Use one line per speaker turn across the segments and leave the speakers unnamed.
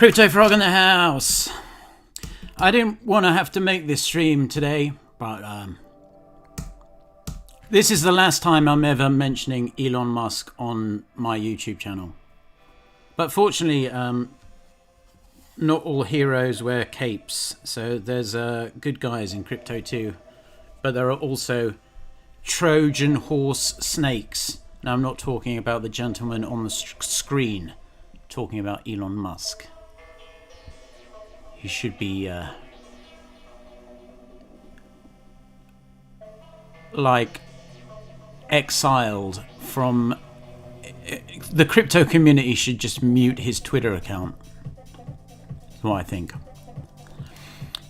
Crypto Frog in the house. I didn't want to have to make this stream today, but this is the last time I'm ever mentioning Elon Musk on my YouTube channel. But fortunately, not all heroes wear capes, so there's good guys in crypto too. But there are also Trojan horse snakes. Now I'm not talking about the gentleman on the screen, I'm talking about Elon Musk. He should be like exiled from the crypto community. Should just mute his Twitter account. That's what I think.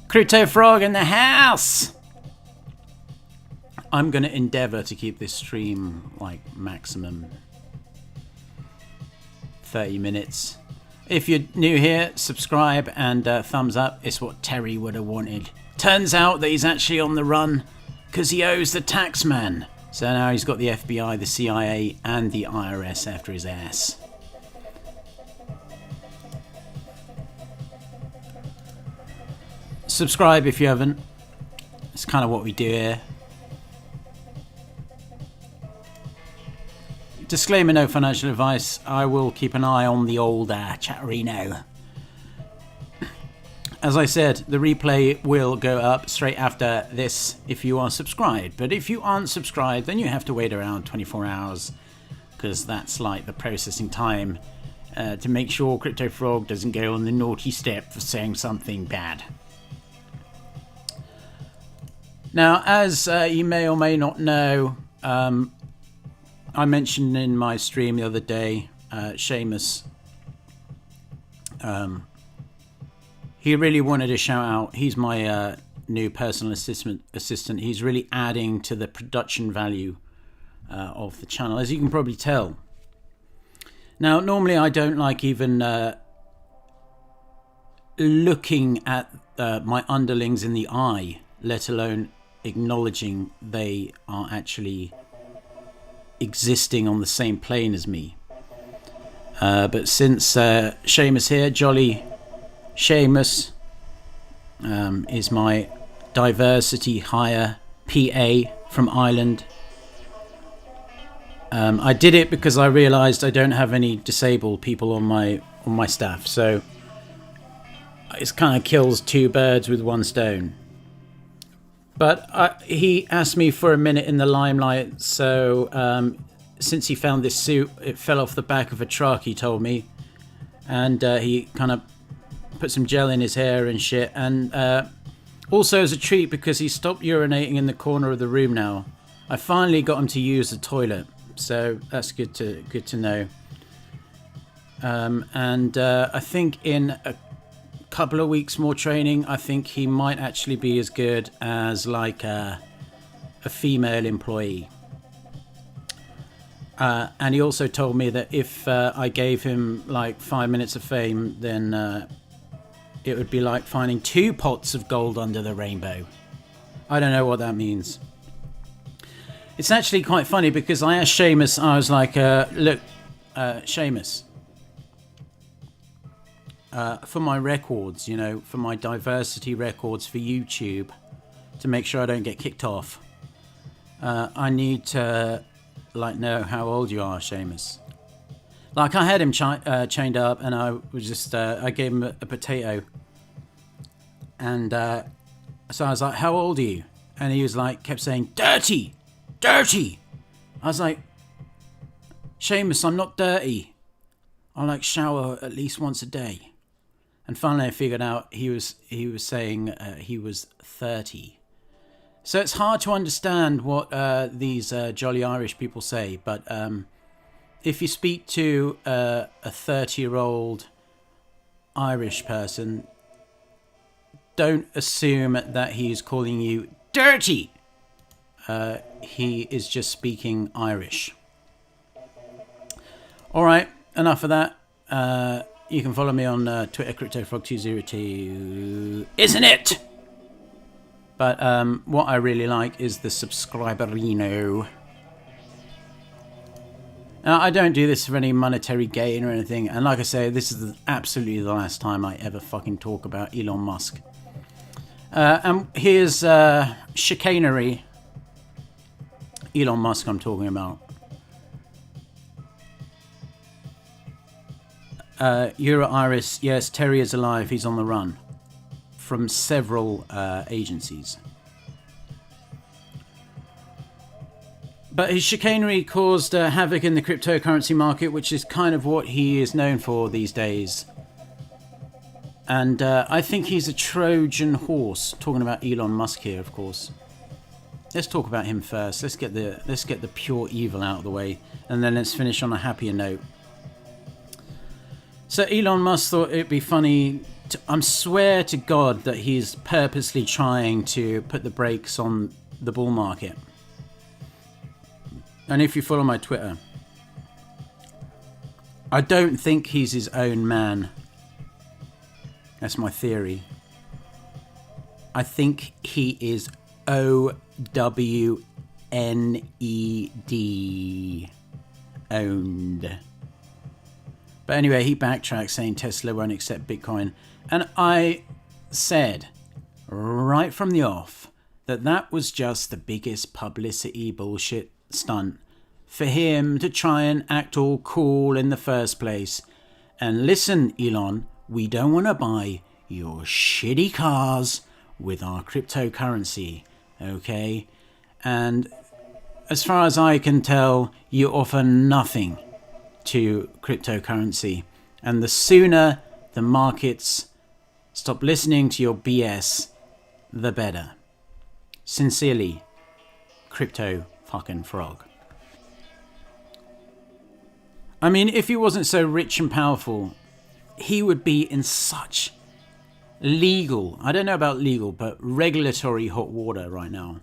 Crypto Frog in the house. I'm going to endeavor to keep this stream like maximum 30 minutes. If you're new here, subscribe and thumbs up. It's what Terry would have wanted. Turns out that he's actually on the run because he owes the tax man. So now he's got the FBI, the CIA and the IRS after his ass. Subscribe if you haven't. It's kind of what we do here. Disclaimer, no financial advice. I will keep an eye on the old chatterino. As I said, the replay will go up straight after this if you are subscribed. But if you aren't subscribed, then you have to wait around 24 hours because that's like the processing time to make sure Crypto Frog doesn't go on the naughty step for saying something bad. Now, as you may or may not know, I mentioned in my stream the other day, Seamus, he really wanted a shout out. He's my new personal assistant. He's really adding to the production value of the channel, as you can probably tell. Now, normally I don't like even looking at my underlings in the eye, let alone acknowledging they are actually existing on the same plane as me. But since Seamus here, Jolly Seamus, is my diversity hire PA from Ireland. I did it because I realized I don't have any disabled people on my staff, so it kind of kills two birds with one stone. But he asked me for a minute in the limelight, so since he found this suit, it fell off the back of a truck, he told me. And he kind of put some gel in his hair and shit. And also as a treat, because he stopped urinating in the corner of the room now, I finally got him to use the toilet, so that's good to know. And I think in a couple of weeks more training, I think he might actually be as good as like a female employee. And he also told me that if I gave him like 5 minutes of fame, then it would be like finding 2 pots of gold under the rainbow. I don't know what that means. It's actually quite funny because I asked Seamus, I was like, look, Seamus, for my records, you know, for my diversity records for YouTube, to make sure I don't get kicked off, I need to, like, know how old you are, Seamus. Like, I had him chained up, and I was just, I gave him a potato. And so I was like, how old are you? And he was like, kept saying, dirty! Dirty! I was like, Seamus, I'm not dirty. I like shower at least once a day. And finally I figured out he was saying he was 30. So it's hard to understand what these jolly Irish people say, but if you speak to a 30-year-old Irish person, don't assume that he's calling you dirty. He is just speaking Irish. All right, enough of that. You can follow me on Twitter, CryptoFrog202, isn't it? But what I really like is the subscriberino. Now, I don't do this for any monetary gain or anything. And like I say, this is absolutely the last time I ever fucking talk about Elon Musk. And here's chicanery. Elon Musk I'm talking about. Euro Iris, yes, Terry is alive. He's on the run from several agencies. But his chicanery caused havoc in the cryptocurrency market, which is kind of what he is known for these days. And I think he's a Trojan horse. Talking about Elon Musk here, of course. Let's talk about him first. Let's get the pure evil out of the way, and then let's finish on a happier note. So Elon Musk thought it'd be funny. I swear to God that he's purposely trying to put the brakes on the bull market. And if you follow my Twitter, I don't think he's his own man. That's my theory. I think he is OWNED. Owned. But anyway, he backtracked saying Tesla won't accept Bitcoin. And I said right from the off that was just the biggest publicity bullshit stunt for him to try and act all cool in the first place. And listen, Elon, we don't want to buy your shitty cars with our cryptocurrency, okay? And as far as I can tell, you offer nothing to cryptocurrency. And the sooner the markets stop listening to your BS, the better. Sincerely, Crypto fucking Frog. I mean, if he wasn't so rich and powerful, he would be in such legal, I don't know about legal, but regulatory hot water right now.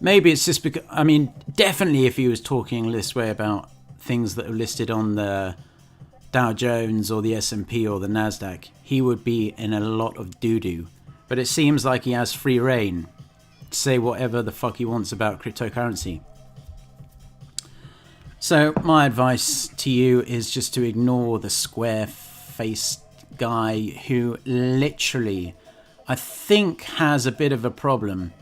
Maybe it's just because, I mean, definitely if he was talking this way about things that are listed on the Dow Jones or the S&P or the Nasdaq, he would be in a lot of doo-doo. But it seems like he has free reign to say whatever the fuck he wants about cryptocurrency. So my advice to you is just to ignore the square-faced guy who literally, I think, has a bit of a problem,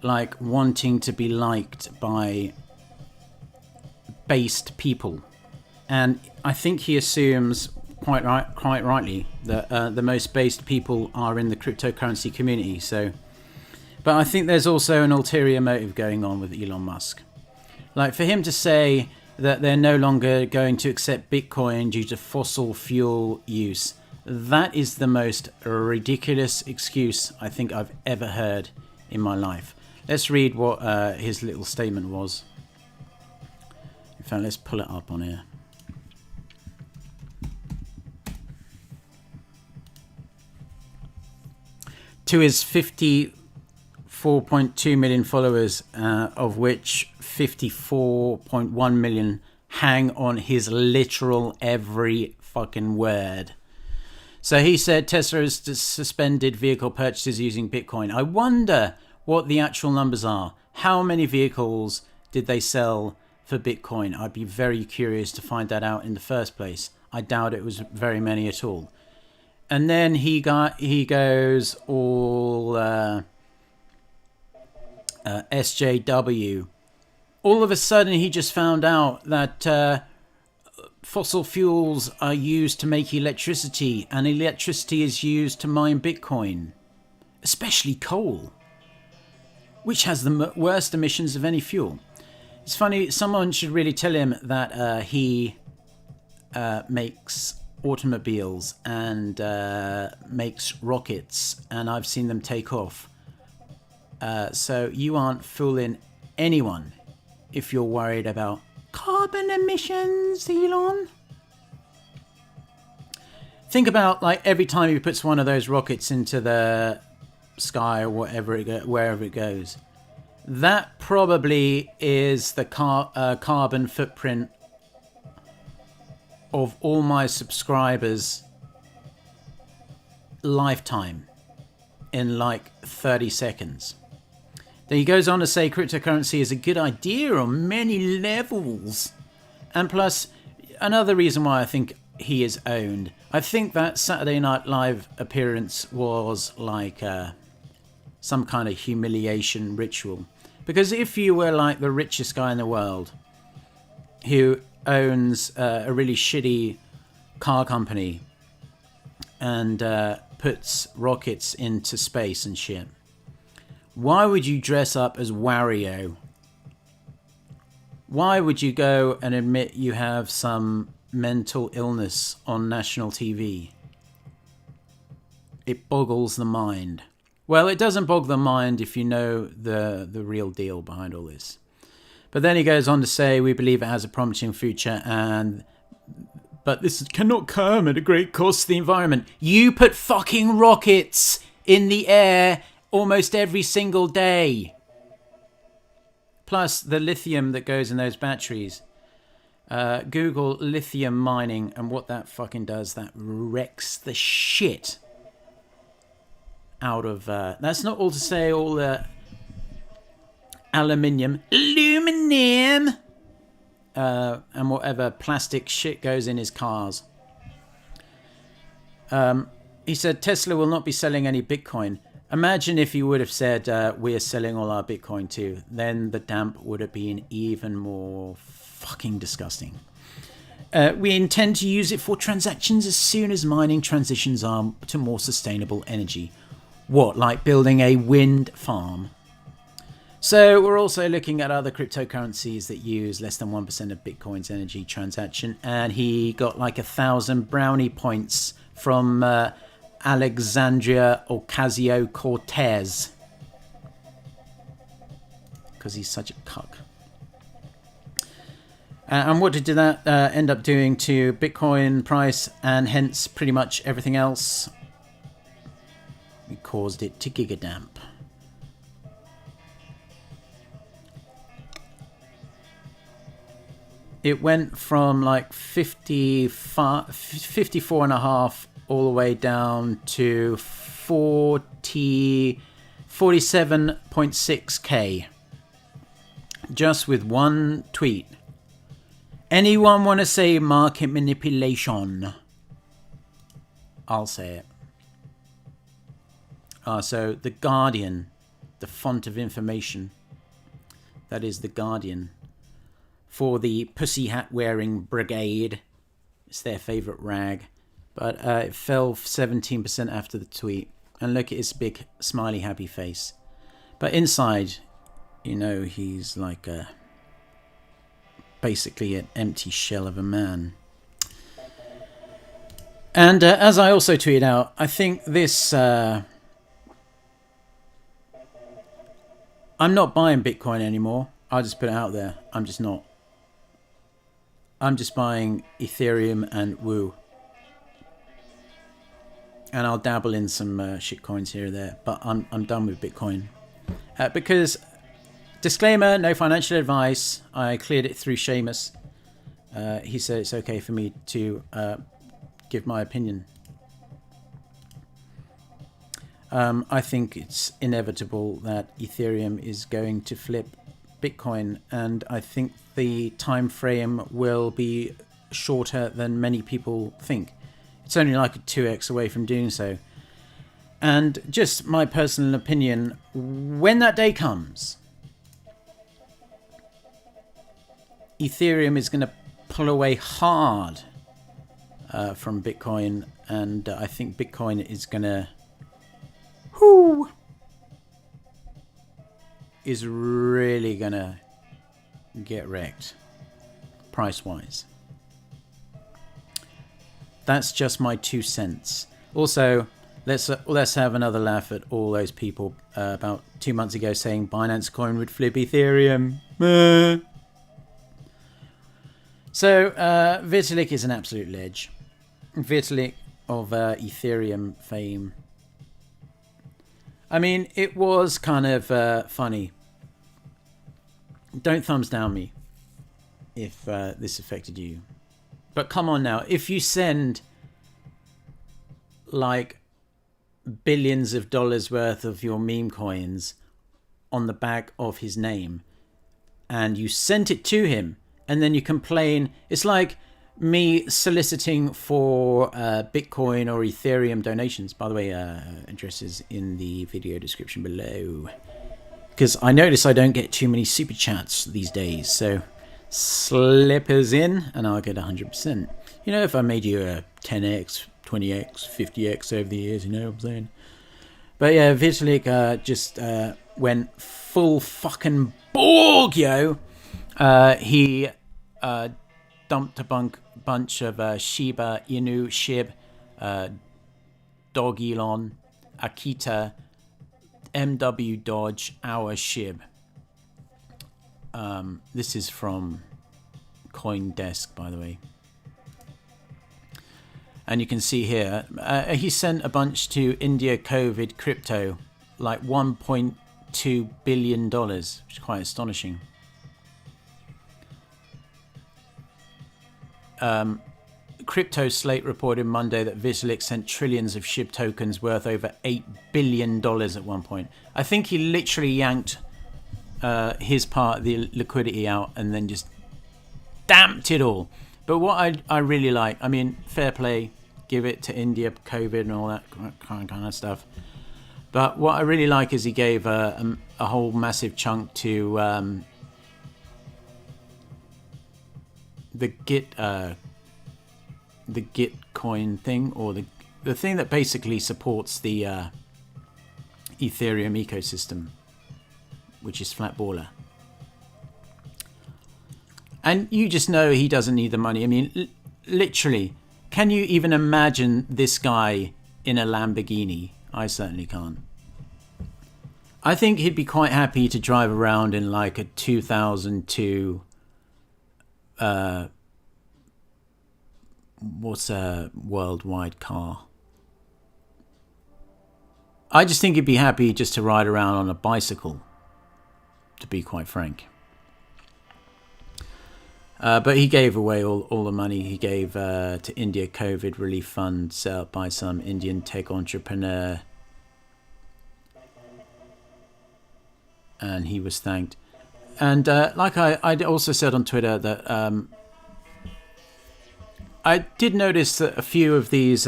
like wanting to be liked by based people. And I think he assumes quite rightly that the most based people are in the cryptocurrency community. So, but I think there's also an ulterior motive going on with Elon Musk. Like for him to say that they're no longer going to accept Bitcoin due to fossil fuel use, that is the most ridiculous excuse I think I've ever heard in my life. Let's read what his little statement was. In fact, let's pull it up on here. To his 54.2 million followers, of which 54.1 million hang on his literal every fucking word. So he said Tesla has suspended vehicle purchases using Bitcoin. I wonder what the actual numbers are. How many vehicles did they sell for Bitcoin? I'd be very curious to find that out in the first place. I doubt it was very many at all. And then he goes all SJW. All of a sudden he just found out that fossil fuels are used to make electricity, and electricity is used to mine Bitcoin, especially coal, which has the worst emissions of any fuel. It's funny, someone should really tell him that he makes automobiles and makes rockets, and I've seen them take off. So you aren't fooling anyone if you're worried about carbon emissions, Elon. Think about, like, every time he puts one of those rockets into the sky or wherever it goes, that probably is the carbon footprint of all my subscribers' lifetime in like 30 seconds. Then he goes on to say cryptocurrency is a good idea on many levels. And plus, another reason why I think he is owned, I think that Saturday Night Live appearance was like some kind of humiliation ritual. Because if you were like the richest guy in the world who owns a really shitty car company and puts rockets into space and shit, why would you dress up as Wario? Why would you go and admit you have some mental illness on national TV? It boggles the mind. Well, it doesn't bog the mind if you know the real deal behind all this. But then he goes on to say, we believe it has a promising future, but this cannot come at a great cost to the environment. You put fucking rockets in the air almost every single day. Plus the lithium that goes in those batteries. Google lithium mining and what that fucking does. That wrecks the shit out of... that's not all to say all the aluminum, and whatever plastic shit goes in his cars. He said Tesla will not be selling any Bitcoin. Imagine if he would have said we're selling all our Bitcoin too. Then the damp would have been even more fucking disgusting. We intend to use it for transactions as soon as mining transitions are to more sustainable energy. What, like building a wind farm? So we're also looking at other cryptocurrencies that use less than 1% of Bitcoin's energy transaction. And he got like 1,000 brownie points from Alexandria Ocasio-Cortez. Because he's such a cuck. And what did that end up doing to Bitcoin price and hence pretty much everything else? It caused it to gigadamp. It went from like 54.5 all the way down to 47.6k. Just with one tweet. Anyone want to say market manipulation? I'll say it. So The Guardian, the font of information. That is The Guardian. For the pussy hat wearing brigade. It's their favourite rag. But it fell 17% after the tweet. And look at his big smiley happy face. But inside, you know, he's like basically an empty shell of a man. And as I also tweeted out, I think this I'm not buying Bitcoin anymore. I'll just put it out there. I'm just not. I'm just buying Ethereum and Woo. And I'll dabble in some shit coins here or there. But I'm done with Bitcoin. Because, disclaimer, no financial advice. I cleared it through Seamus. He said it's okay for me to give my opinion. I think it's inevitable that Ethereum is going to flip Bitcoin, and I think the time frame will be shorter than many people think. It's only like a 2x away from doing so. And just my personal opinion, when that day comes, Ethereum is going to pull away hard from Bitcoin, and I think Bitcoin is going to is really going to get wrecked price-wise. That's just my 2 cents. Also, let's have another laugh at all those people about 2 months ago saying Binance Coin would flip Ethereum. So Vitalik is an absolute ledge. Vitalik of Ethereum fame. I mean, it was kind of funny. Don't thumbs down me if this affected you. But come on now, if you send like billions of dollars worth of your meme coins on the back of his name and you sent it to him and then you complain, it's like me soliciting for Bitcoin or Ethereum donations. By the way, addresses in the video description below. Because I notice I don't get too many super chats these days, so slip us in and I'll get 100%. You know, if I made you a 10x, 20x, 50x over the years, you know what I'm saying? But yeah, Vitalik just went full fucking BORG, yo! He dumped a bunch of Shiba Inu, Shib, Dog Elon, Akita, MW Dodge, our Shib. This is from CoinDesk, by the way. And you can see here, he sent a bunch to India COVID crypto, like $1.2 billion, which is quite astonishing. Crypto Slate reported Monday that Vitalik sent trillions of SHIB tokens worth over $8 billion at one point. I think he literally yanked his part of the liquidity out and then just damped it all. But what I really like, I mean, fair play, give it to India, COVID and all that kind of stuff. But what I really like is he gave a whole massive chunk to the Gitcoin thing, or the thing that basically supports the Ethereum ecosystem, which is Flatballer. And you just know he doesn't need the money. I mean, literally, can you even imagine this guy in a Lamborghini? I certainly can't. I think he'd be quite happy to drive around in like a 2002 what's a worldwide car? I just think he'd be happy just to ride around on a bicycle, to be quite frank. But he gave away all the money he gave to India COVID relief fund set up by some Indian tech entrepreneur. And he was thanked. And like I also said on Twitter that I did notice that a few of these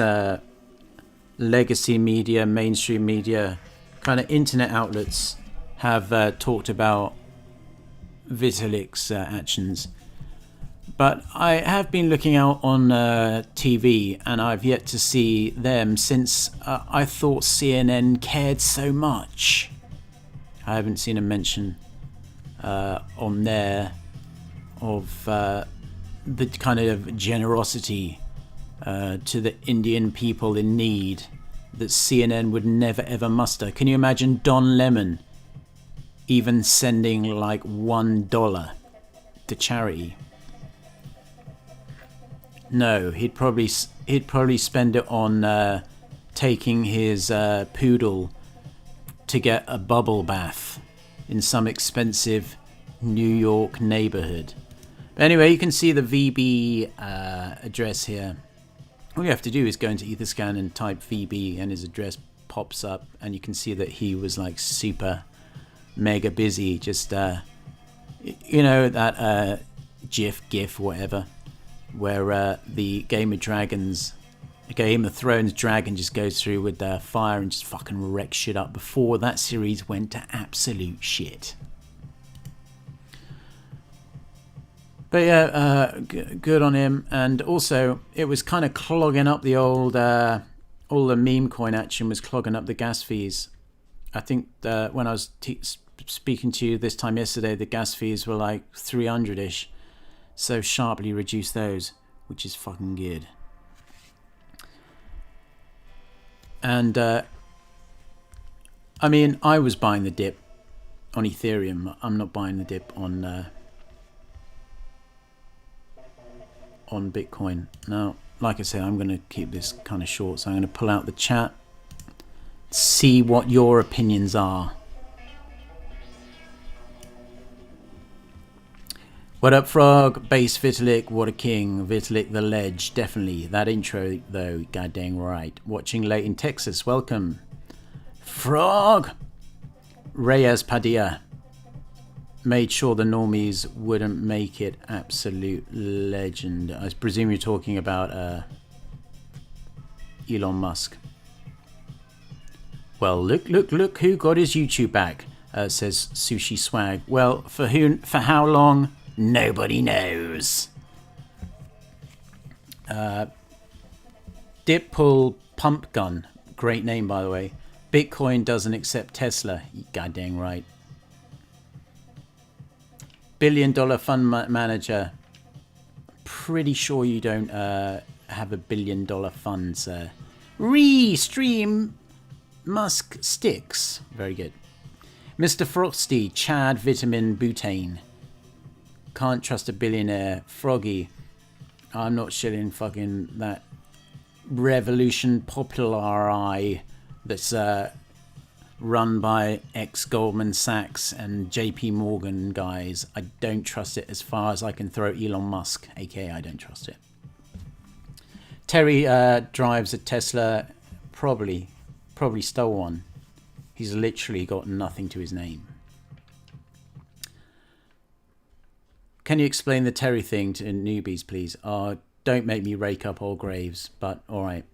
legacy media, mainstream media, kind of internet outlets have talked about Vitalik's actions. But I have been looking out on TV and I've yet to see them since I thought CNN cared so much. I haven't seen a mention on there of the kind of generosity to the Indian people in need that CNN would never ever muster. Can you imagine Don Lemon even sending like $1 to charity. No, he'd probably spend it on taking his poodle to get a bubble bath in some expensive New York neighborhood. But anyway, you can see the VB address here. All you have to do is go into Etherscan and type VB, and his address pops up, and you can see that he was like super mega busy. Just you know, that GIF, whatever, where the Game of Thrones dragon just goes through with fire and just fucking wrecks shit up before that series went to absolute shit. But yeah, good on him. And also, it was kind of clogging up the old, all the meme coin action was clogging up the gas fees. I think when I was speaking to you this time yesterday, the gas fees were like 300-ish. So sharply reduced those, which is fucking good. And I mean, I was buying the dip on Ethereum. I'm not buying the dip on Bitcoin. Now, like I said, I'm going to keep this kind of short, so I'm going to pull out the chat, see what your opinions are. What up, Frog? Base Vitalik, what a king. Vitalik the ledge, definitely. That intro, though, god dang right. Watching late in Texas, welcome. Frog! Reyes Padilla made sure the normies wouldn't make it. Absolute legend. I presume you're talking about Elon Musk. Well, look who got his YouTube back, says Sushi Swag. Well, for how long? Nobody knows. Dip pull pump gun. Great name, by the way. Bitcoin doesn't accept Tesla. God dang right. $1 billion fund manager. Pretty sure you don't have $1 billion fund, sir. Restream Musk sticks. Very good. Mr. Frosty, CHAD Vitamin Butane. Can't trust a billionaire. Froggy. I'm not shilling fucking that Revolution Populi that's run by ex-Goldman Sachs and JP Morgan guys. I don't trust it as far as I can throw Elon Musk, aka I don't trust it. Terry drives a Tesla, probably stole one. He's literally got nothing to his name. Can you explain the Terry thing to newbies, please? Don't make me rake up old graves, but all right.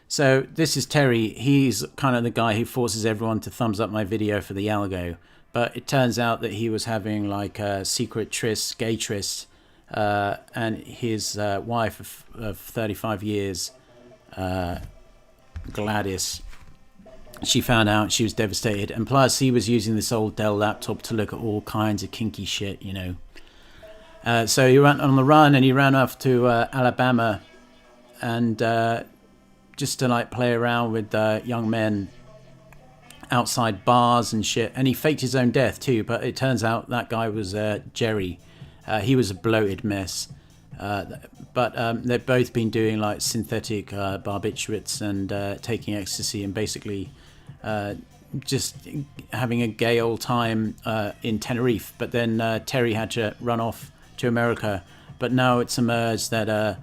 So this is Terry. He's kind of the guy who forces everyone to thumbs up my video for the algo. But it turns out that he was having like a secret tryst, gay tryst, and his wife of 35 years, Gladys, she found out. She was devastated. And plus he was using this old Dell laptop to look at all kinds of kinky shit, you know. So he ran on the run, and he ran off to Alabama, and just to like play around with young men outside bars and shit. And he faked his own death too, but it turns out that guy was Jerry. He was a bloated mess. But they've both been doing like synthetic barbiturates and taking ecstasy, and basically just having a gay old time in Tenerife. But then Terry had to run off to America. But now it's emerged that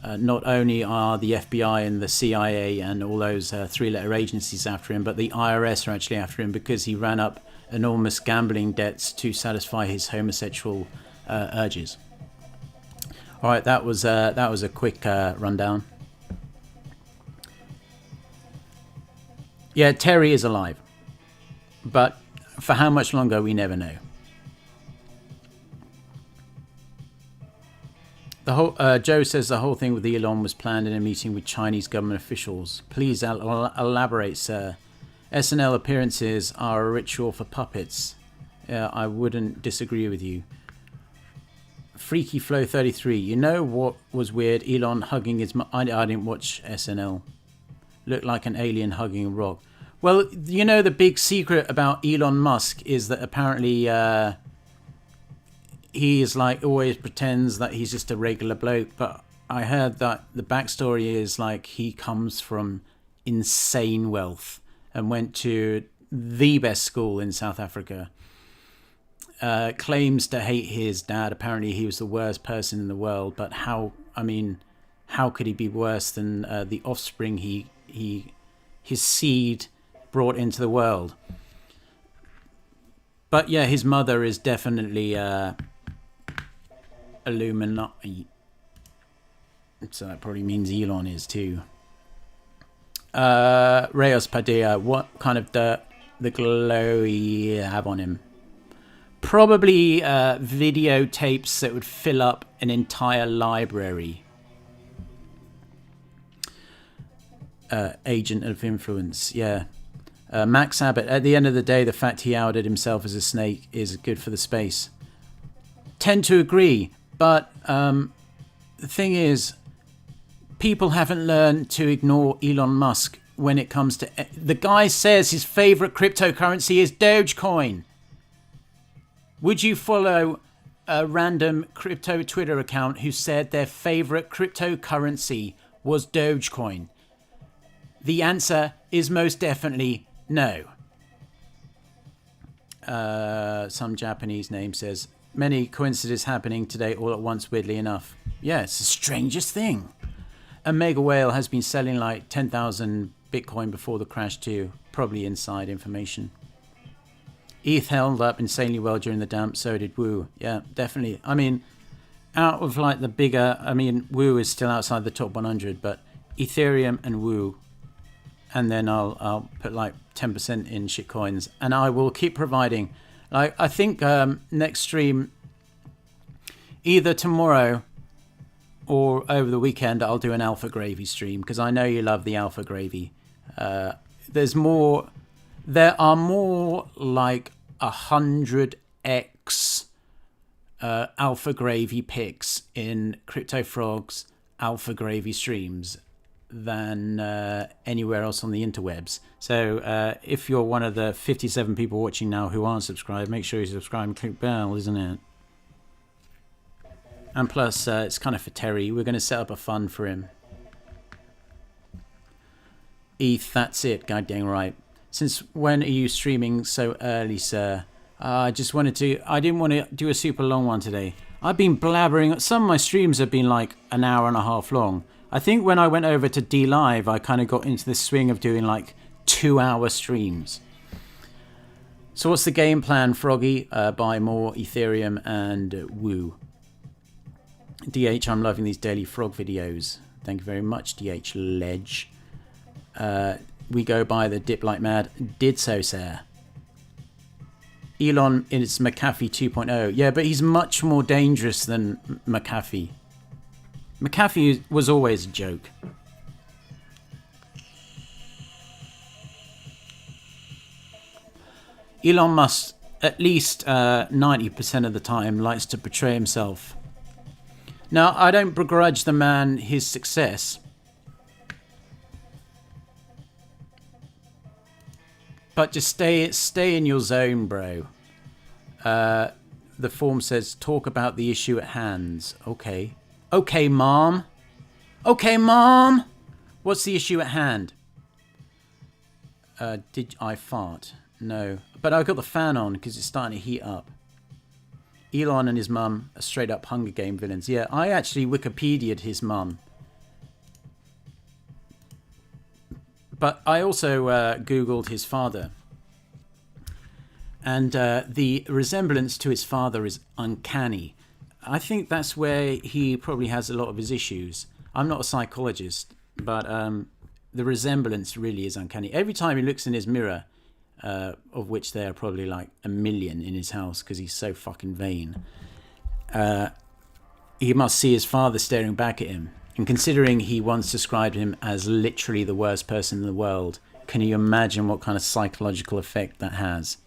not only are the FBI and the CIA and all those three-letter agencies after him, but the IRS are actually after him because he ran up enormous gambling debts to satisfy his homosexual urges. All right, that was a quick rundown. Yeah, Terry is alive, but for how much longer, we never know. The whole Joe says the whole thing with Elon was planned in a meeting with Chinese government officials. Please elaborate, sir. SNL appearances are a ritual for puppets. I wouldn't disagree with you. Freaky Flow 33. You know what was weird? Elon hugging his... I didn't watch SNL. Looked like an alien hugging a rock. Well, you know, the big secret about Elon Musk is that apparently he is like always pretends that he's just a regular bloke. But I heard that the backstory is like he comes from insane wealth and went to the best school in South Africa. Claims to hate his dad. Apparently he was the worst person in the world. But how could he be worse than the offspring his seed brought into the world? But yeah, his mother is definitely Illuminati. So that probably means Elon is too. Reyes Padilla, what kind of dirt the glowy have on him? Probably videotapes that would fill up an entire library. Agent of influence, yeah. Max Abbott, at the end of the day, the fact he outed himself as a snake is good for the space. Tend to agree, but the thing is, people haven't learned to ignore Elon Musk when it comes to... The guy says his favorite cryptocurrency is Dogecoin. Would you follow a random crypto Twitter account who said their favorite cryptocurrency was Dogecoin? The answer is most definitely no. Some Japanese name says, many coincidences happening today all at once, weirdly enough. Yeah, it's the strangest thing. A mega whale has been selling like 10,000 Bitcoin before the crash too. Probably inside information. ETH held up insanely well during the dump, so did Woo. Yeah, definitely. I mean, out of like the bigger... I mean, Woo is still outside the top 100, but Ethereum and Woo. And then I'll put like 10% in shitcoins. And I will keep providing. Like, I think next stream, either tomorrow or over the weekend, I'll do an Alpha Gravy stream. Because I know you love the Alpha Gravy. There are more like 100x Alpha Gravy picks in Crypto Frog's Alpha Gravy streams than anywhere else on the interwebs. So if you're one of the 57 people watching now who aren't subscribed, make sure you subscribe and click bell, isn't it? And plus, it's kind of for Terry. We're going to set up a fund for him. ETH, that's it. God dang right. Since when are you streaming so early, sir? I didn't want to do a super long one today. I've been blabbering. Some of my streams have been like an hour and a half long. I think when I went over to D Live, I kind of got into the swing of doing like 2-hour streams. So what's the game plan, Froggy? Buy more Ethereum and Woo. DH, I'm loving these daily frog videos. Thank you very much, DH Ledge. We go by the dip like mad. Did so, sir. Elon is McAfee 2.0. Yeah, but he's much more dangerous than McAfee. McAfee was always a joke. Elon Musk, at least 90% of the time, likes to portray himself. Now, I don't begrudge the man his success. But just stay in your zone, bro. The form says, talk about the issue at hand. Okay. Okay, Mom. Okay, Mom. What's the issue at hand? Did I fart? No. But I got the fan on because it's starting to heat up. Elon and his mum are straight up Hunger Game villains. Yeah, I actually Wikipedia'd his mum. But I also Googled his father. And the resemblance to his father is uncanny. I think that's where he probably has a lot of his issues. I'm not a psychologist, but the resemblance really is uncanny. Every time he looks in his mirror, of which there are probably like 1 million in his house because he's so fucking vain, he must see his father staring back at him. And considering he once described him as literally the worst person in the world, can you imagine what kind of psychological effect that has?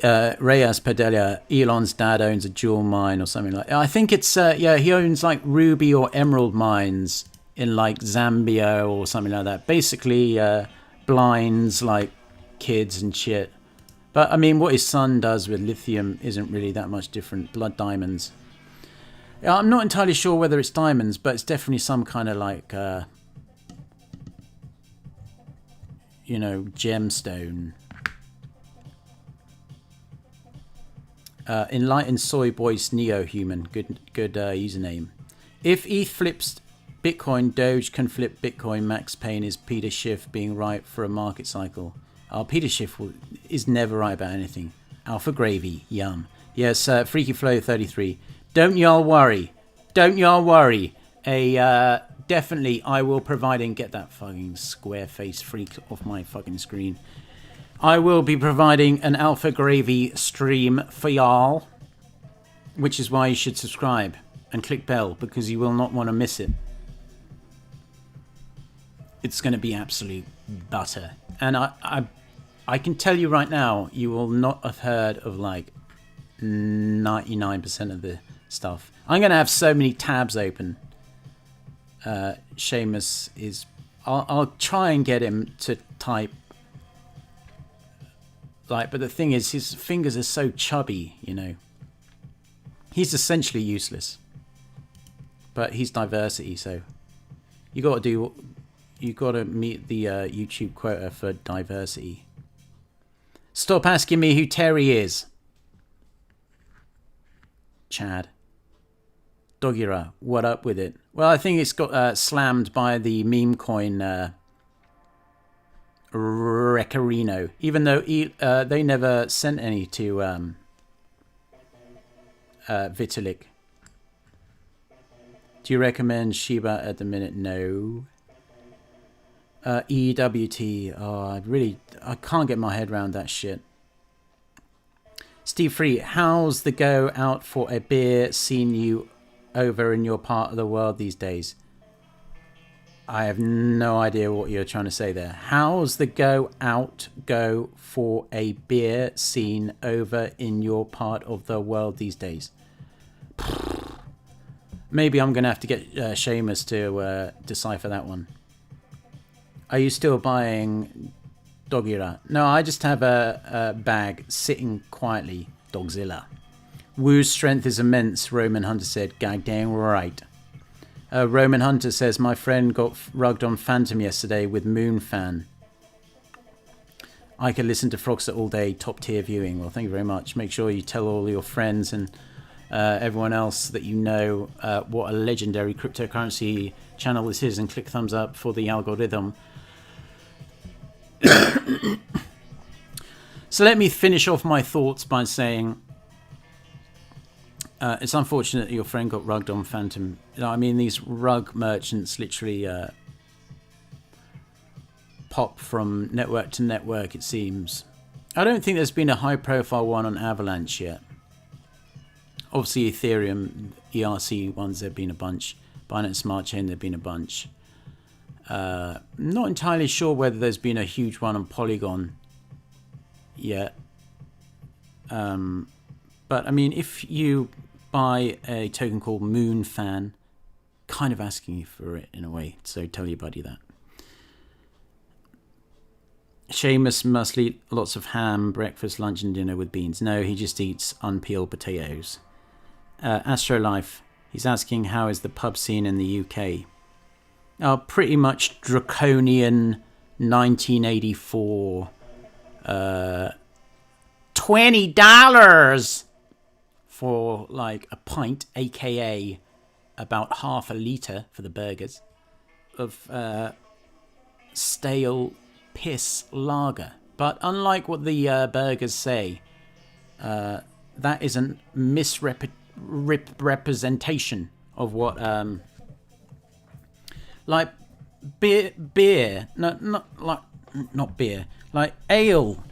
Reyes Padilla, Elon's dad owns a jewel mine or something like that. I think it's, yeah, he owns like ruby or emerald mines in like Zambia or something like that. Basically, blinds like kids and shit. But I mean, what his son does with lithium isn't really that much different. Blood diamonds. I'm not entirely sure whether it's diamonds, but it's definitely some kind of like, you know, gemstone. Enlightened Soy Boys Neo Human. Good username. If ETH flips Bitcoin, Doge can flip Bitcoin. Max Payne is Peter Schiff being right for a market cycle. Peter Schiff is never right about anything. Alpha Gravy. Yum. Yes, Freaky Flow 33. Don't y'all worry. Don't y'all worry. Definitely I will provide and get that fucking square face freak off my fucking screen. I will be providing an Alpha Gravy stream for y'all, which is why you should subscribe and click bell, because you will not want to miss it. It's going to be absolute butter. And I can tell you right now, you will not have heard of like 99% of the stuff. I'm going to have so many tabs open. Seamus is... I'll try and get him to type. Like, but the thing is, his fingers are so chubby, you know. He's essentially useless. But he's diversity, so you got to meet the YouTube quota for diversity. Stop asking me who Terry is. Chad. Dogira, what up with it? Well, I think it's got slammed by the meme coin Recarino, even though they never sent any to Vitalik. Do you recommend Shiba at the minute? No. EWT. Oh, I can't get my head around that shit. Steve Free, how's the go out for a beer scene you over in your part of the world these days? I have no idea what you're trying to say there. How's the go for a beer scene over in your part of the world these days? Maybe I'm going to have to get Seamus to decipher that one. Are you still buying Dogira? No, I just have a bag sitting quietly. Dogzilla. Woo's strength is immense, Roman Hunter said. Gag dang right. Roman Hunter says, my friend got rugged on Phantom yesterday with Moon Fan. I could listen to Frogster all day, top tier viewing. Well, thank you very much. Make sure you tell all your friends and everyone else that you know what a legendary cryptocurrency channel this is, and click thumbs up for the algorithm. So let me finish off my thoughts by saying it's unfortunate that your friend got rugged on Phantom. You know, I mean, these rug merchants literally pop from network to network, it seems. I don't think there's been a high-profile one on Avalanche yet. Obviously, Ethereum, ERC ones, there have been a bunch. Binance Smart Chain, there have been a bunch. Not entirely sure whether there's been a huge one on Polygon yet. But, I mean, if you buy a token called Moon Fan, kind of asking you for it in a way, so tell your buddy that. Seamus must eat lots of ham, breakfast, lunch and dinner with beans. No, he just eats unpeeled potatoes. Astrolife, he's asking how is the pub scene in the UK? Pretty much draconian 1984. $20 for like a pint, aka about half a litre for the burgers, of stale piss lager. But unlike what the burgers say, that is a misrepresentation of what like beer, not beer, like ale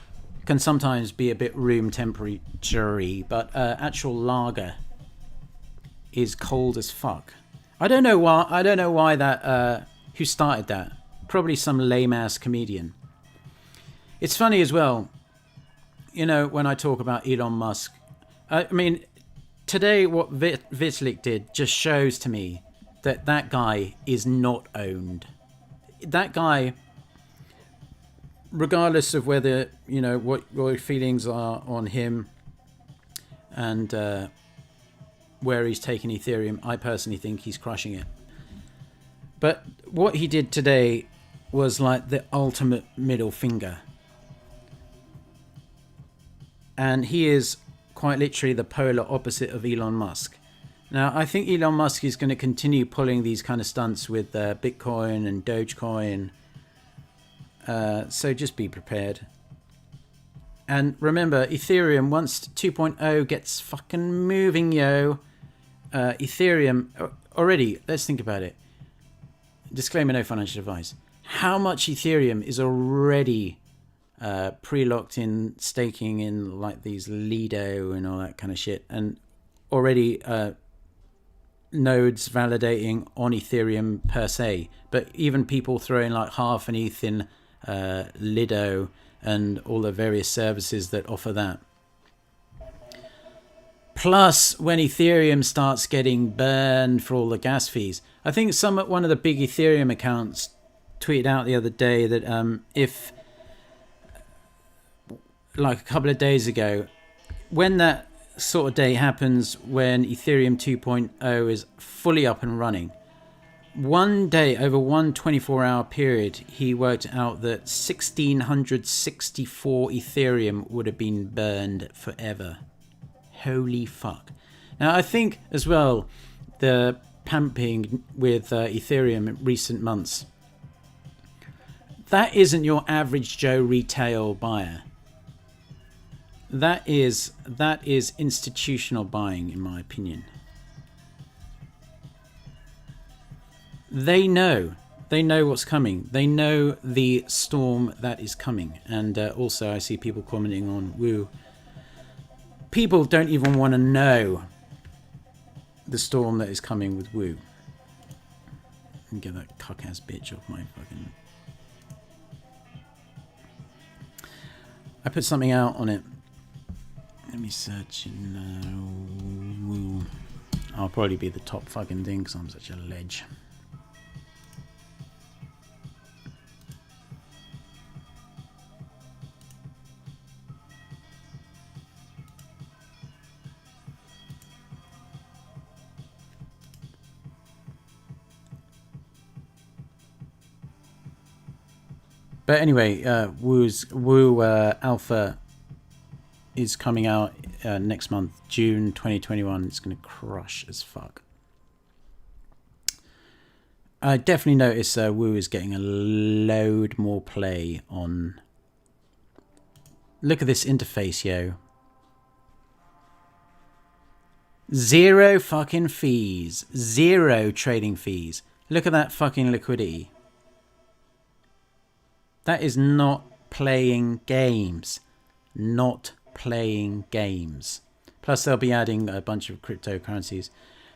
can sometimes be a bit room temperature-y, but actual lager is cold as fuck. I don't know why that who started that. Probably some lame-ass comedian. It's funny as well, you know, when I talk about Elon Musk. I mean, today what Vitalik did just shows to me that that guy is not owned. That guy regardless of whether, you know, what your feelings are on him and where he's taking Ethereum, I personally think he's crushing it. But what he did today was like the ultimate middle finger. And he is quite literally the polar opposite of Elon Musk. Now, I think Elon Musk is going to continue pulling these kind of stunts with Bitcoin and Dogecoin. So just be prepared. And remember, Ethereum, once 2.0 gets fucking moving, Ethereum, already, let's think about it. Disclaimer, no financial advice. How much Ethereum is already pre-locked in staking in like these Lido and all that kind of shit, and already nodes validating on Ethereum per se, but even people throwing like half an ETH in Lido and all the various services that offer that. Plus, when Ethereum starts getting burned for all the gas fees, I think one of the big Ethereum accounts tweeted out the other day that if, like a couple of days ago, when that sort of day happens, when Ethereum 2.0 is fully up and running, one day, over one 24-hour period, he worked out that 1,664 Ethereum would have been burned forever. Holy fuck. Now, I think as well, the pumping with Ethereum in recent months, that isn't your average Joe retail buyer. That is institutional buying, in my opinion. They know what's coming. They know the storm that is coming. And also I see people commenting on Woo. People don't even want to know the storm that is coming with Woo. And get that cuck-ass bitch off my fucking... I put something out on it. Let me search in Woo. I'll probably be the top fucking thing because I'm such a ledge. But anyway, Woo Alpha is coming out next month, June 2021. It's going to crush as fuck. I definitely notice Woo is getting a load more play on... Look at this interface, yo. 0 fucking fees. 0 trading fees. Look at that fucking liquidity. That is not playing games. Not playing games. Plus they'll be adding a bunch of cryptocurrencies.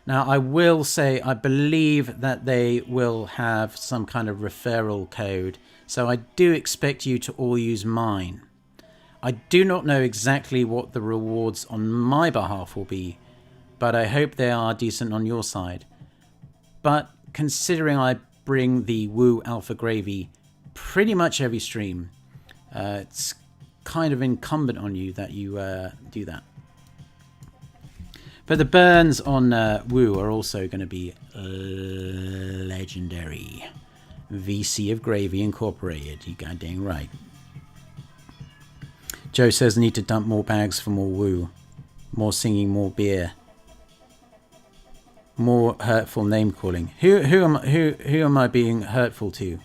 Now I will say I believe that they will have some kind of referral code. So I do expect you to all use mine. I do not know exactly what the rewards on my behalf will be, but I hope they are decent on your side. But considering I bring the Woo Alpha Gravy pretty much every stream, it's kind of incumbent on you that you do that. But the burns on Woo are also going to be legendary. VC of Gravy Incorporated, you goddamn right. Joe says need to dump more bags for more Woo. More singing, more beer. More hurtful name calling. Who am I being hurtful to?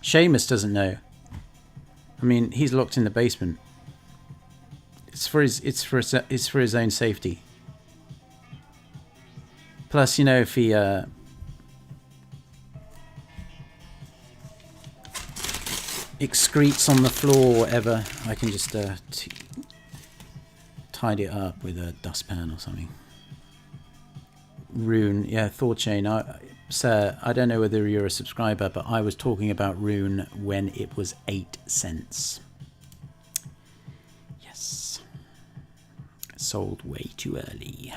Seamus doesn't know. I mean, he's locked in the basement. It's for his own safety. Plus, you know, if he excretes on the floor or whatever, I can just tidy it up with a dustpan or something. Rune, yeah, Thorchain. Sir, I don't know whether you're a subscriber, but I was talking about Rune when it was 8 cents. Yes. Sold way too early.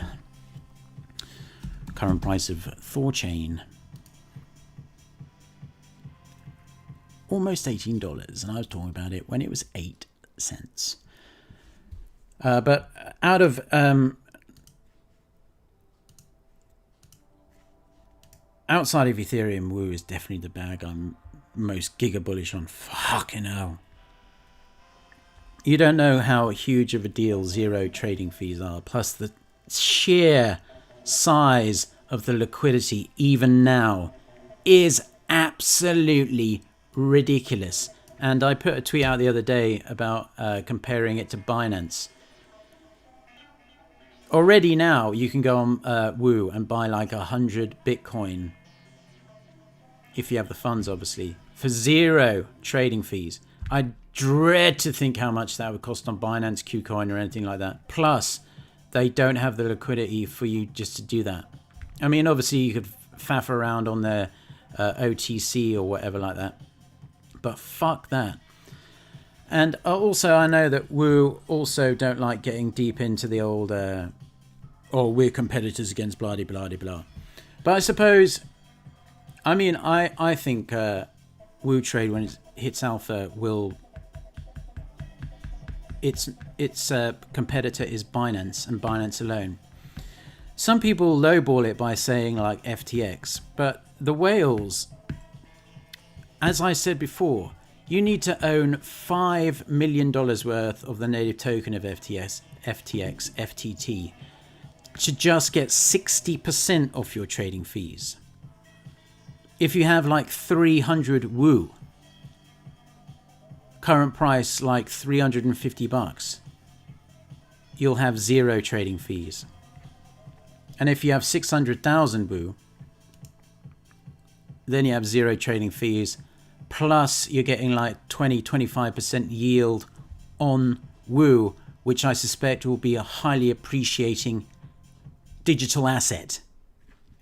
Current price of Thorchain. almost $18, and I was talking about it when it was 8 cents. But out of outside of Ethereum, Woo is definitely the bag I'm most giga bullish on. Fucking hell. You don't know how huge of a deal zero trading fees are, plus the sheer size of the liquidity even now is absolutely ridiculous. And I put a tweet out the other day about comparing it to Binance. Already now you can go on Woo and buy like 100 Bitcoin, if you have the funds obviously, for zero trading fees. I dread to think how much that would cost on Binance KuCoin or anything like that. Plus, they don't have the liquidity for you just to do that. I mean, obviously, you could faff around on their OTC or whatever like that. But fuck that. And also, I know that Woo also don't like getting deep into the old, we're competitors against blah, blah, blah, blah. But I suppose, I mean, I think Woo Trade, when it hits alpha, will... Its competitor is Binance, and Binance alone. Some people lowball it by saying like FTX, but the whales, as I said before, you need to own $5 million worth of the native token of FTX, FTT, to just get 60% off your trading fees. If you have like 300 Woo, current price like $350, you'll have zero trading fees. And if you have 600,000 Woo, then you have zero trading fees, plus you're getting like 20-25% yield on Woo, which I suspect will be a highly appreciating digital asset,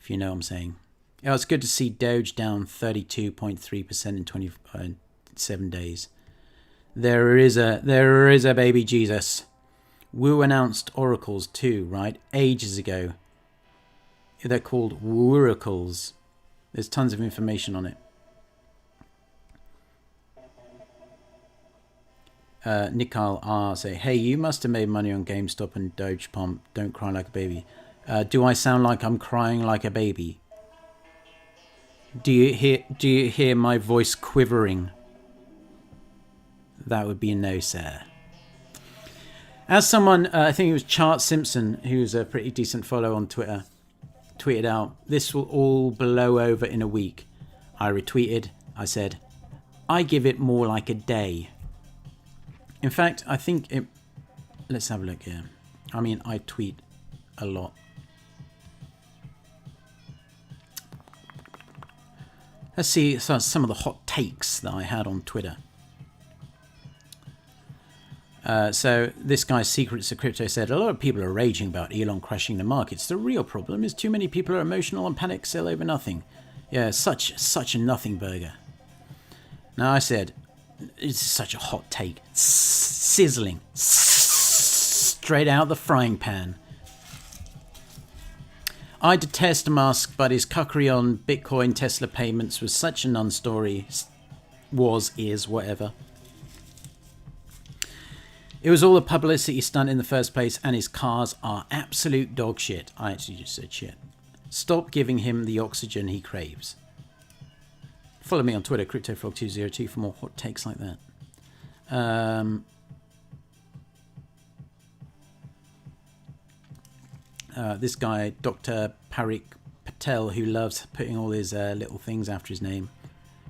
if you know what I'm saying. Yeah, it's good to see Doge down 32.3% in 27 days. There is a baby Jesus. Woo announced oracles too, right? Ages ago. They're called Wooracles. There's tons of information on it. Nikal R say, hey, you must have made money on GameStop and Doge Pump. Don't cry like a baby. Do I sound like I'm crying like a baby? Do you hear my voice quivering? That would be a no, sir. As someone, I think it was Chart Simpson, who's a pretty decent follow on Twitter, tweeted out, this will all blow over in a week. I retweeted. I said, I give it more like a day. In fact, I think it... Let's have a look here. I mean, I tweet a lot. Let's see some of the hot takes that I had on Twitter. So this guy's Secrets of Crypto said, a lot of people are raging about Elon crashing the markets. The real problem is too many people are emotional and panic sell over nothing. Yeah, such a nothing burger. Now I said, it's such a hot take. Sizzling. Straight out the frying pan. I detest Musk, but his cuckery on Bitcoin Tesla payments was such a non-story. Is, whatever. It was all a publicity stunt in the first place, and his cars are absolute dog shit. I actually just said shit. Stop giving him the oxygen he craves. Follow me on Twitter, CryptoFrog202, for more hot takes like that. This guy, Dr. Parik Patel, who loves putting all his little things after his name.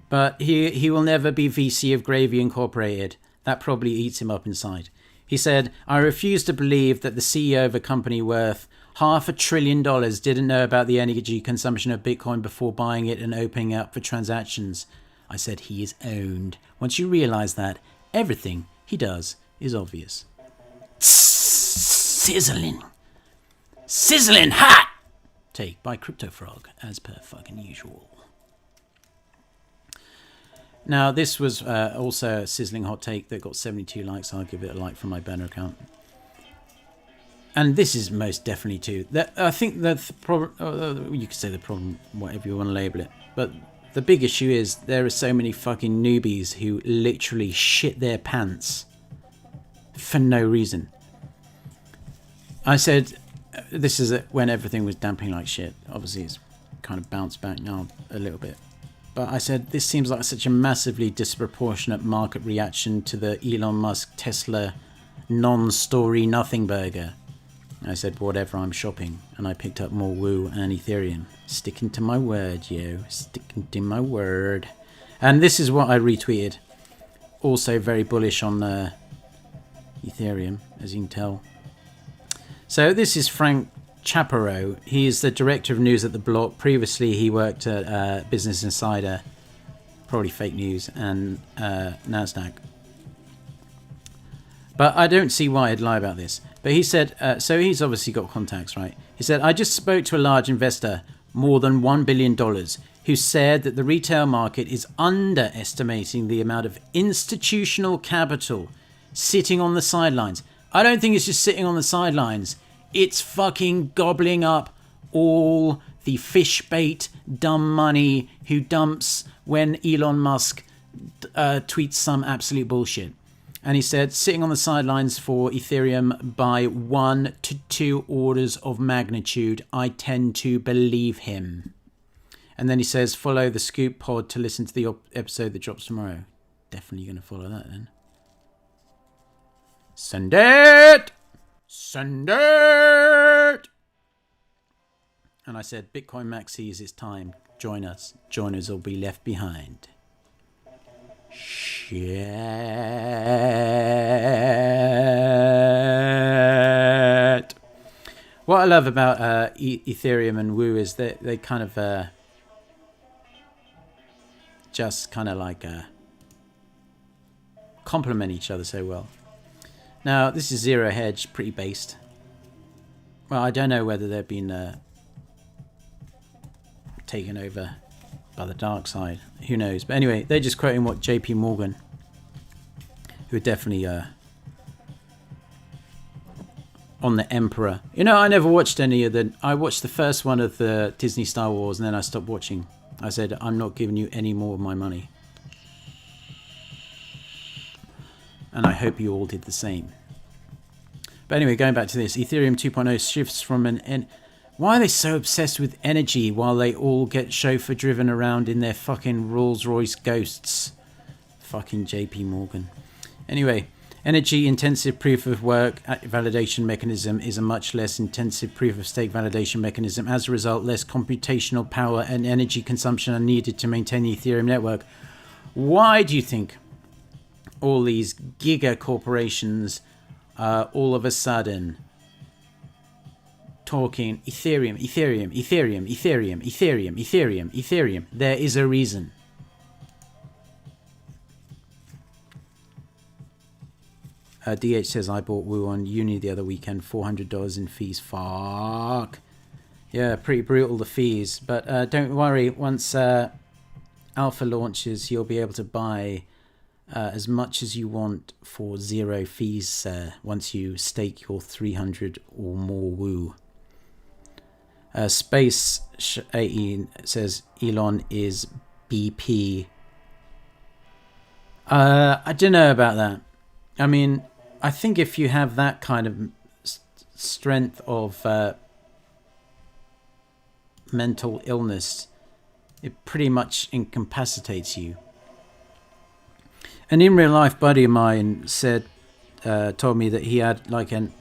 But he will never be VC of Gravy Incorporated. That probably eats him up inside. He said, I refuse to believe that the CEO of a company worth $500 billion didn't know about the energy consumption of Bitcoin before buying it and opening it up for transactions. I said, he is owned. Once you realize that, everything he does is obvious. Sizzling. Sizzling hot! Take by CryptoFrog, as per fucking usual. Now, this was also a sizzling hot take that got 72 likes. I'll give it a like from my burner account. And this is most definitely too. I think that's the problem. You could say the problem, whatever you want to label it. But the big issue is there are so many fucking newbies who literally shit their pants for no reason. I said, this is when everything was damping like shit. Obviously, it's kind of bounced back now a little bit. But I said, this seems like such a massively disproportionate market reaction to the Elon Musk Tesla non-story nothing burger. I said, whatever, I'm shopping. And I picked up more Woo and Ethereum. Sticking to my word, yo. Sticking to my word. And this is what I retweeted. Also very bullish on Ethereum, as you can tell. So this is Frank Chaparro. He is the director of news at The Block. Previously, he worked at Business Insider, probably fake news, and NASDAQ. But I don't see why I'd lie about this. But he said, so he's obviously got contacts, right? He said, I just spoke to a large investor, more than $1 billion, who said that the retail market is underestimating the amount of institutional capital sitting on the sidelines. I don't think it's just sitting on the sidelines. It's fucking gobbling up all the fish bait dumb money who dumps when Elon Musk tweets some absolute bullshit. And he said, sitting on the sidelines for Ethereum by 1 to 2 orders of magnitude. I tend to believe him. And then he says, follow the Scoop Pod to listen to the episode that drops tomorrow. Definitely going to follow that then. Send it! Send it! And I said, Bitcoin Max sees its time. Join us. Joiners will be left behind. Shit. What I love about Ethereum and Woo is that they kind of just kind of like complement each other so well. Now, this is zero hedge, pretty based. Well, I don't know whether they've been taken over by the dark side. Who knows? But anyway, they're just quoting what JP Morgan, who are definitely on the Emperor. You know, I never watched any of the... I watched the first one of the Disney Star Wars, and then I stopped watching. I said, I'm not giving you any more of my money. And I hope you all did the same. But anyway, going back to this, Ethereum 2.0 shifts from an... Why are they so obsessed with energy while they all get chauffeur driven around in their fucking Rolls Royce ghosts? Fucking JP Morgan. Anyway, energy intensive proof of work validation mechanism is a much less intensive proof of stake validation mechanism. As a result, less computational power and energy consumption are needed to maintain the Ethereum network. Why do you think all these giga corporations all of a sudden talking Ethereum, Ethereum, Ethereum, Ethereum, Ethereum, Ethereum, Ethereum? There is a reason. DH says, I bought Woo on Uni the other weekend, $400 in fees. Fuck. Yeah, pretty brutal, the fees. But don't worry, once Alpha launches, you'll be able to buy as much as you want for zero fees once you stake your 300 or more Woo. Space 18 says Elon is BP. I don't know about that. I mean, I think if you have that kind of strength of mental illness, it pretty much incapacitates you. An in real life buddy of mine said, told me that he had like an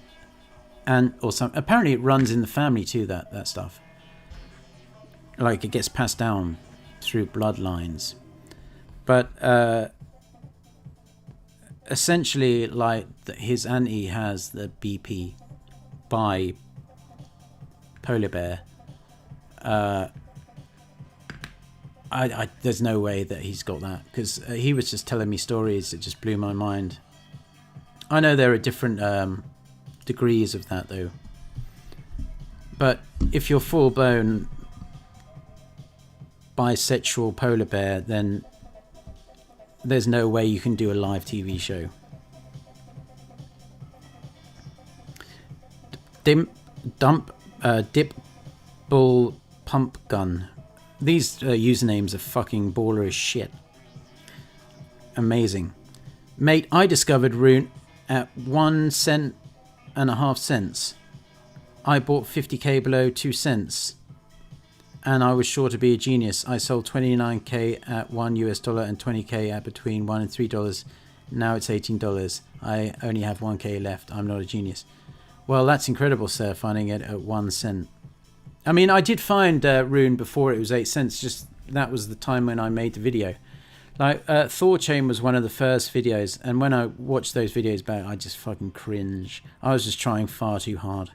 aunt or something. Apparently it runs in the family too, that stuff. Like it gets passed down through bloodlines. But essentially, like his auntie has the BP by polar bear. There's no way that he's got that, because he was just telling me stories that just blew my mind. I know there are different degrees of that though, but if you're full-blown bisexual polar bear, then there's no way you can do a live TV show. Dip bull pump gun. These usernames are fucking baller as shit. Amazing. Mate, I discovered Rune at 1 cent and a half cents. I bought 50k below 2 cents. And I was sure to be a genius. I sold 29k at $1 and 20k at between $1 and $3. Now it's $18. I only have 1k left. I'm not a genius. Well, that's incredible, sir, finding it at 1 cent. I mean, I did find Rune before it was 8 cents. Just that was the time when I made the video. Like, Thorchain was one of the first videos. And when I watched those videos back, I just fucking cringe. I was just trying far too hard.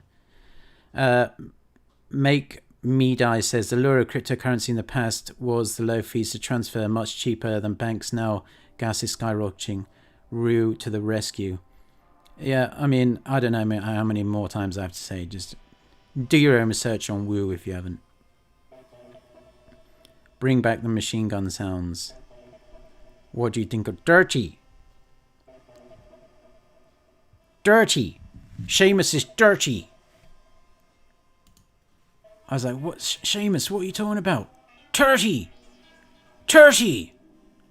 Make Me Die says the lure of cryptocurrency in the past was the low fees to transfer, much cheaper than banks now. Gas is skyrocketing. Rue to the rescue. Yeah, I mean, I don't know how many more times I have to say. Just do your own research on Woo if you haven't. Bring back the machine gun sounds. What do you think of Dirty? Dirty. Seamus is dirty. I was like, what, Seamus, what are you talking about? Dirty! Dirty!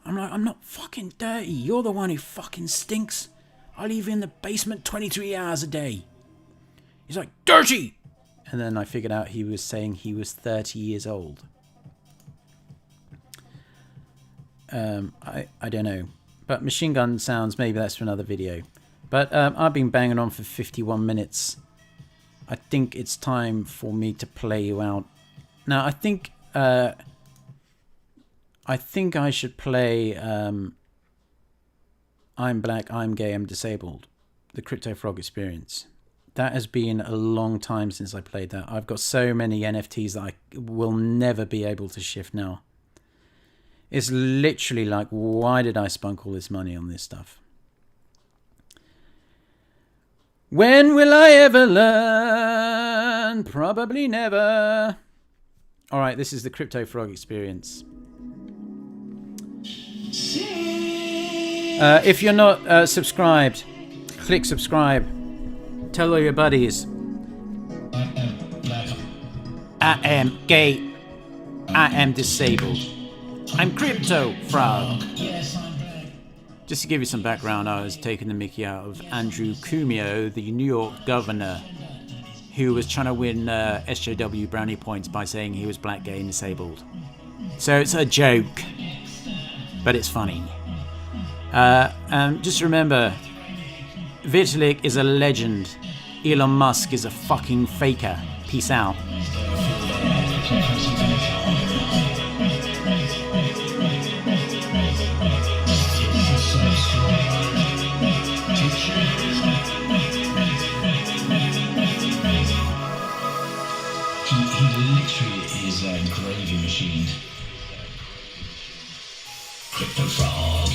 I'm like, I'm not fucking dirty. You're the one who fucking stinks. I leave you in the basement 23 hours a day. He's like, dirty! And then I figured out he was saying he was 30 years old. I don't know. But machine gun sounds, maybe that's for another video. But I've been banging on for 51 minutes. I think it's time for me to play you out. Now, I think I should play I'm Black, I'm Gay, I'm Disabled. The Crypto Frog Experience. That has been a long time since I played that. I've got so many NFTs that I will never be able to shift now. It's literally like, why did I spunk all this money on this stuff? When will I ever learn? Probably never. All right, this is the Crypto Frog Experience. If you're not subscribed, click subscribe. Tell all your buddies. I am gay. I am disabled. I'm Crypto Frog. Just to give you some background, I was taking the mickey out of Andrew Cuomo, the New York governor, who was trying to win SJW brownie points by saying he was black, gay, and disabled. So it's a joke, but it's funny. Just remember, Vitalik is a legend. Elon Musk is a fucking faker. Peace out.
Gravy machine. Crypto Frog.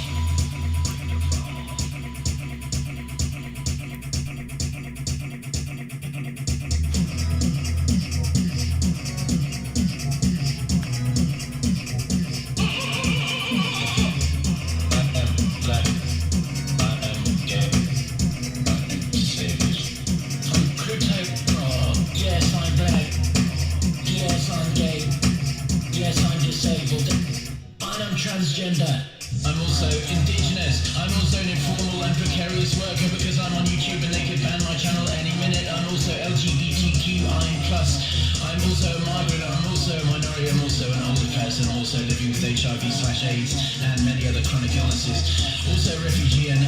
Transgender. I'm also indigenous. I'm also an informal and precarious worker because I'm on YouTube and they could ban my channel any minute. I'm also LGBTQI+. I'm also a migrant. I'm also a minority. I'm also an older person. Also living with HIV/AIDS and many other chronic illnesses. Also a refugee and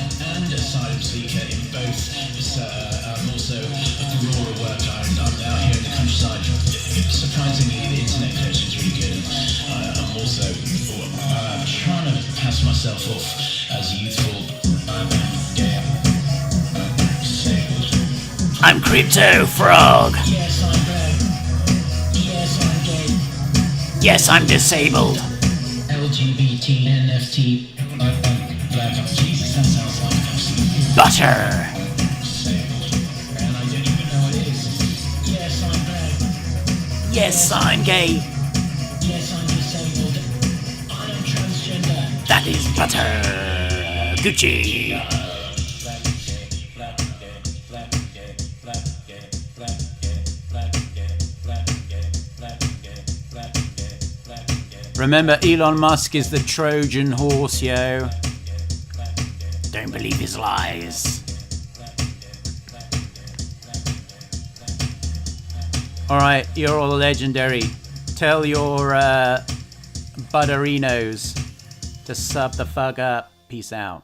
asylum seeker in both. I'm also a rural worker and I'm out here in the countryside. Surprisingly, the internet connection is really good. I'm also trying to pass myself off as youthful.
I'm Crypto Frog.
Yes, I'm gay. Yes, I'm gay.
Yes, I'm disabled.
LGBT, NFT. Black. Jesus, that sounds like absolute
Butter.
and I don't even know what it is. Yes, I'm black.
Yes, I'm gay.
Yes, I'm disabled. I am transgender.
That is butter. Gucci.
Black.
Remember, Elon Musk is the Trojan horse, yo. Don't believe his lies. Alright, you're all legendary. Tell your butterinos to sub the fuck up. Peace out.